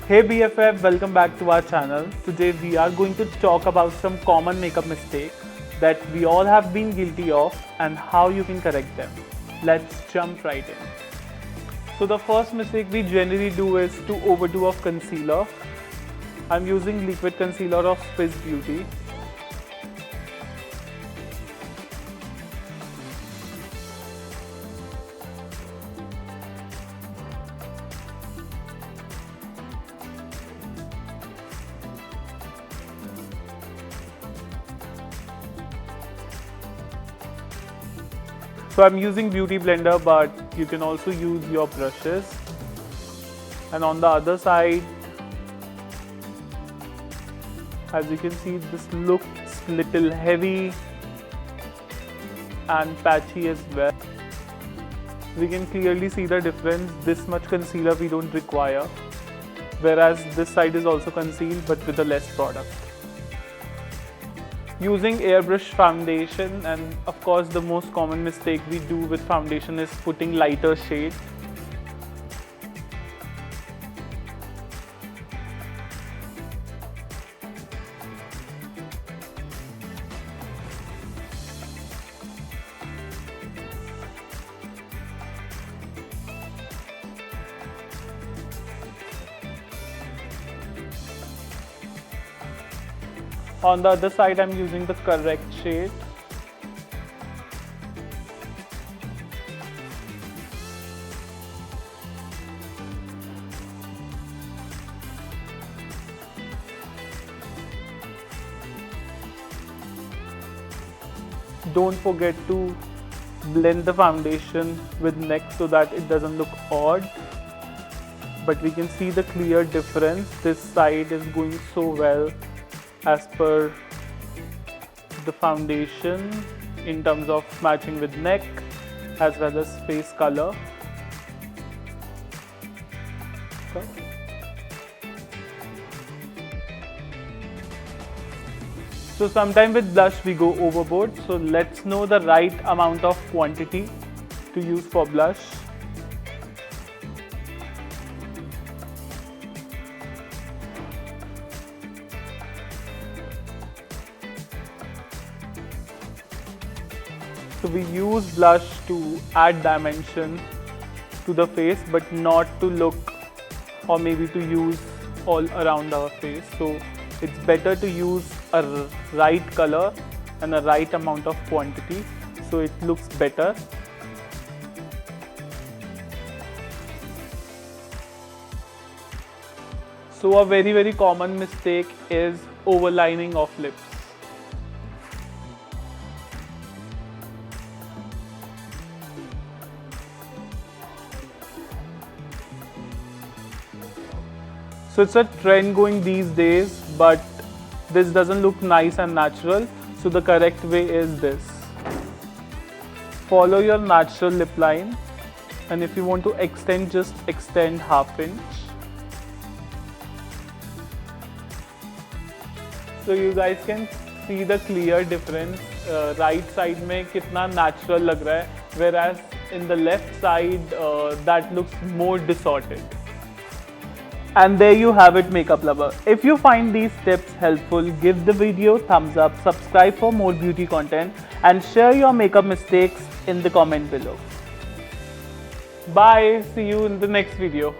Hey BFF, welcome back to our channel. Today we are going to talk about some common makeup mistakes that we all have been guilty of and how you can correct them. Let's jump right in. So the first mistake we generally do is to overdo of concealer. I'm using liquid concealer of Swiss Beauty. So I'm using beauty blender, but you can also use your brushes. And on the other side, as you can see, this looks little heavy and patchy as well. We can clearly see the difference. This much concealer we don't require, whereas this side is also concealed but with a less product. Using airbrush foundation, and of course the most common mistake we do with foundation is putting lighter shade. On the other side, I'm using the correct shade. Don't forget to blend the foundation with NEC so that it doesn't look odd. But we can see the clear difference. This side is going so well as per the foundation in terms of matching with NEC as well as face color. So sometimes with blush we go overboard, so let's know the right amount of quantity to use for blush. So we use blush to add dimension to the face, but not to look or maybe to use all around our face. So it's better to use a right color and a right amount of quantity so it looks better. So a very common mistake is overlining of lips. So it's a trend going these days, but this doesn't look nice and natural. So the correct way is this. Follow your natural lip line, and if you want to extend, just extend ½ inch. So you guys can see the clear difference. Right side में कितना natural लग रहा है, whereas in the left side that looks more distorted. And there you have it, makeup lover. If you find these tips helpful, give the video thumbs up, subscribe for more beauty content, and share your makeup mistakes in the comment below. Bye, see you in the next video.